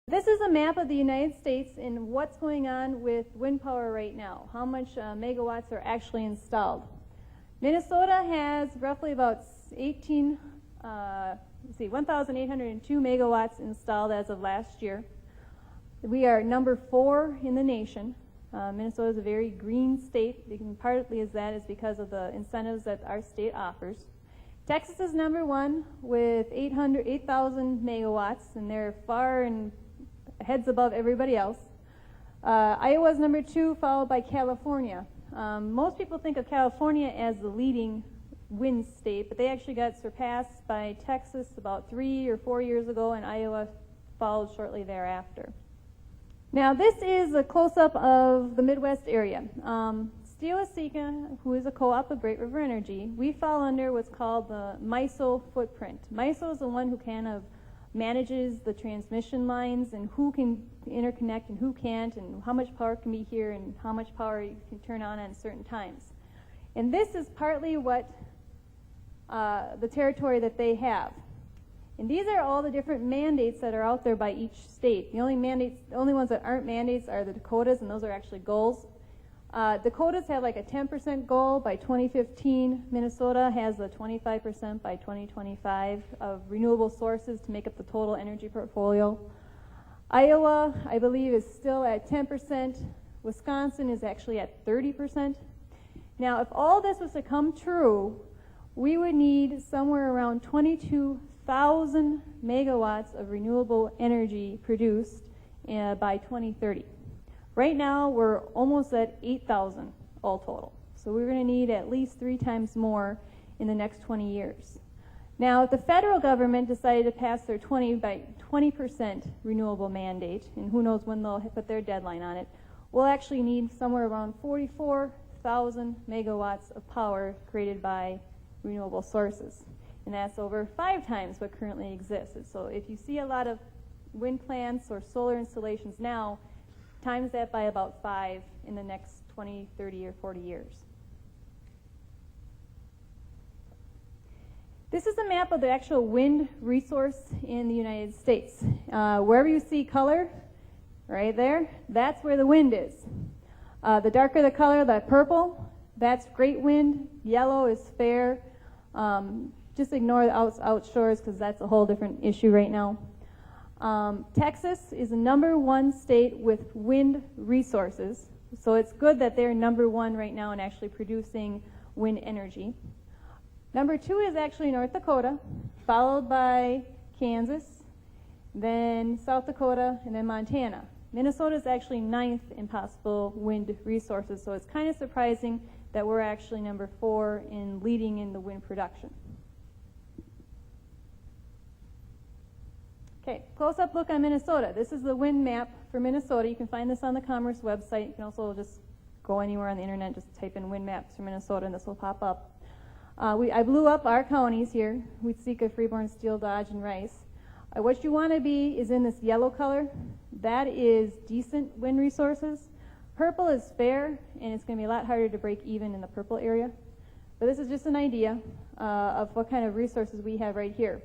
This is a map of the United States and what's going on with wind power right now, how much megawatts are actually installed. Minnesota has roughly about 1,802 megawatts installed as of last year. We are number 4 in the nation. Minnesota is a very green state, and partly is because of the incentives that our state offers. Texas is number 1 with 8,000 megawatts, and they're far and heads above everybody else. Iowa is number 2, followed by California. Most people think of California as the leading wind state, but they actually got surpassed by Texas about 3 or 4 years ago, and Iowa followed shortly thereafter. Now, this is a close-up of the Midwest area. Steel Waseca, who is a co-op of Great River Energy, we fall under what's called the MISO footprint. MISO is the one who kind of manages the transmission lines and who can interconnect and who can't, and how much power can be here and how much power you can turn on at certain times. And this is partly what the territory that they have. And these are all the different mandates that are out there by each state. The only ones that aren't mandates are the Dakotas, and those are actually goals. Dakotas have like a 10% goal by 2015. Minnesota has a 25% by 2025 of renewable sources to make up the total energy portfolio. Iowa, I believe, is still at 10%. Wisconsin is actually at 30%. Now, if all this was to come true, we would need somewhere around 22,000 megawatts of renewable energy produced by 2030. Right now, we're almost at 8,000 all total. So we're going to need at least 3 times more in the next 20 years. Now, if the federal government decided to pass their 20% renewable mandate, and who knows when they'll put their deadline on it, we'll actually need somewhere around 44,000 megawatts of power created by renewable sources. And that's over 5 times what currently exists. So if you see a lot of wind plants or solar installations now, times that by about 5 in the next 20, 30, or 40 years. This is a map of the actual wind resource in the United States. Wherever you see color, right there, that's where the wind is. The darker the color, that purple, that's great wind. Yellow is fair. Just ignore the outshores because that's a whole different issue right now. Texas is the number 1 state with wind resources, so it's good that they're number 1 right now in actually producing wind energy. Number 2 is actually North Dakota, followed by Kansas, then South Dakota, and then Montana. Minnesota is actually 9th in possible wind resources, so it's kind of surprising that we're actually number 4 in leading in the wind production. Okay, close-up look on Minnesota. This is the wind map for Minnesota. You can find this on the Commerce website. You can also just go anywhere on the internet, just type in wind maps for Minnesota, and this will pop up. I blew up our counties here, Waseca, Freeborn, Steele, Dodge, and Rice. What you want to be is in this yellow color. That is decent wind resources. Purple is fair, and it's going to be a lot harder to break even in the purple area. But this is just an idea of what kind of resources we have right here.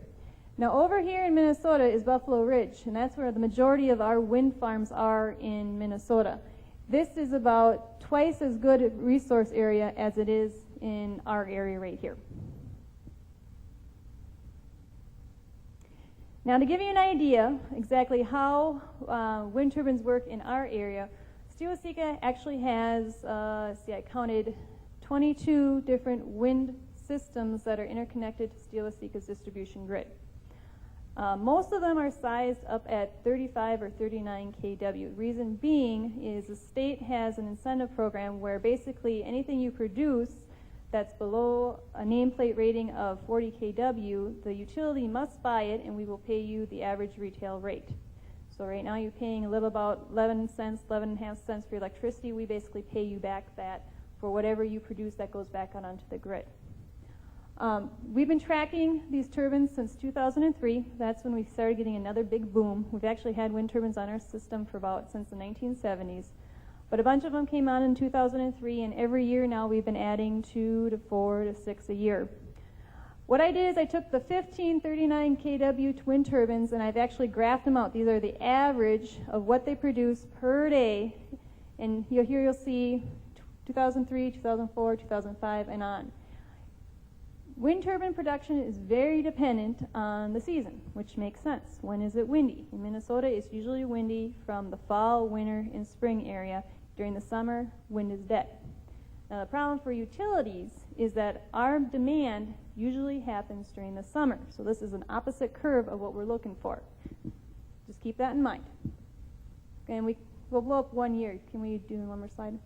Now, over here in Minnesota is Buffalo Ridge, and that's where the majority of our wind farms are in Minnesota. This is about twice as good a resource area as it is in our area right here. Now, to give you an idea exactly how wind turbines work in our area, Steel Waseca actually has, I counted 22 different wind systems that are interconnected to Steel Waseca's distribution grid. Most of them are sized up at 35 or 39 kW. Reason being is the state has an incentive program where basically anything you produce that's below a nameplate rating of 40 kW, the utility must buy it, and we will pay you the average retail rate. So right now you're paying a little about 11 cents, 11.5 cents for electricity. We basically pay you back that for whatever you produce that goes back out onto the grid. We've been tracking these turbines since 2003. That's when we started getting another big boom. We've actually had wind turbines on our system for since the 1970s. But a bunch of them came on in 2003, and every year now we've been adding 2 to 4 to 6 a year. What I did is I took the 1539 kW twin turbines and I've actually graphed them out. These are the average of what they produce per day. And here you'll see 2003, 2004, 2005, and on. Wind turbine production is very dependent on the season, which makes sense. When is it windy? In Minnesota, it's usually windy from the fall, winter, and spring area. During the summer, wind is dead. Now, the problem for utilities is that our demand usually happens during the summer. So this is an opposite curve of what we're looking for. Just keep that in mind. And we'll blow up 1 year. Can we do one more slide?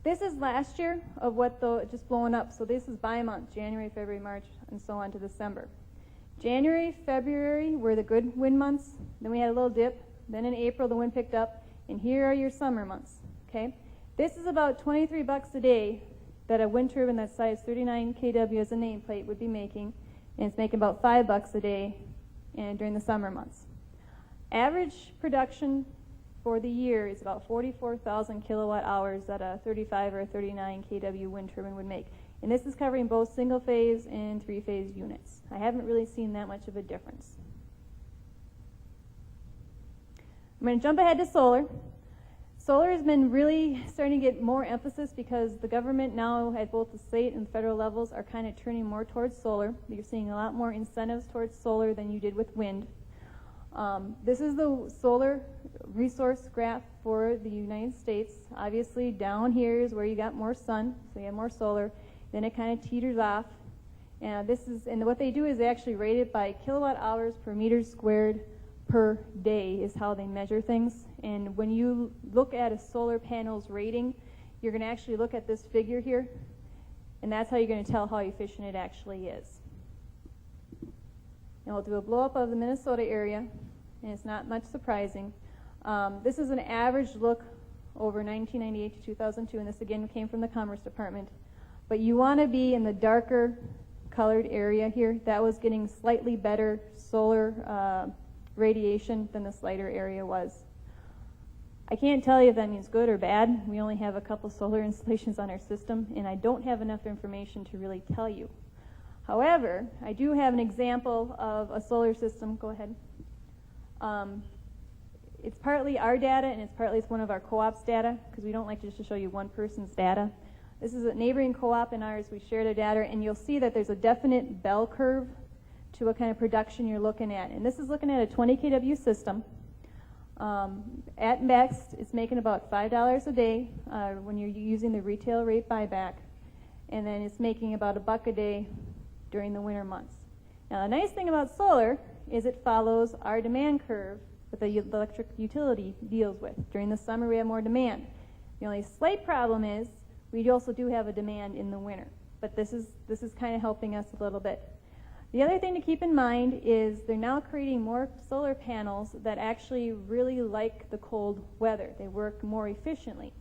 This is last year of what just blowing up. So this is by month, January, February, March, and so on to December. January, February were the good wind months. Then we had a little dip. Then in April, the wind picked up. And here are your summer months. Okay? This is about $23 a day that a wind turbine that size 39 kW as a nameplate would be making. And it's making about $5 a day during the summer months. Average production for the year is about 44,000 kilowatt hours that a 35 or 39 kW wind turbine would make. And this is covering both single-phase and three-phase units. I haven't really seen that much of a difference. I'm going to jump ahead to solar. Solar has been really starting to get more emphasis because the government now at both the state and federal levels are kind of turning more towards solar. You're seeing a lot more incentives towards solar than you did with wind. This is the solar resource graph for the United States. Obviously, down here is where you got more sun, so you have more solar. Then it kind of teeters off. And what they do is they actually rate it by kilowatt hours per meter squared per day is how they measure things. And when you look at a solar panel's rating, you're going to actually look at this figure here, and that's how you're going to tell how efficient it actually is. And we'll do a blow-up of the Minnesota area, and it's not much surprising. This is an average look over 1998 to 2002, and this again came from the Commerce Department. But you want to be in the darker colored area here. That was getting slightly better solar radiation than this lighter area was. I can't tell you if that means good or bad. We only have a couple solar installations on our system, and I don't have enough information to really tell you. However, I do have an example of a solar system. Go ahead. It's partly our data, and it's partly one of our co-op's data, because we don't like just to show you one person's data. This is a neighboring co-op and ours. We share their data, and you'll see that there's a definite bell curve to what kind of production you're looking at. And this is looking at a 20 kW system. At best, it's making about $5 a day when you're using the retail rate buyback, and then it's making about $1 a day during the winter months. Now, the nice thing about solar is it follows our demand curve that the electric utility deals with. During the summer, we have more demand. The only slight problem is we also do have a demand in the winter, but this is kind of helping us a little bit. The other thing to keep in mind is they're now creating more solar panels that actually really like the cold weather. They work more efficiently.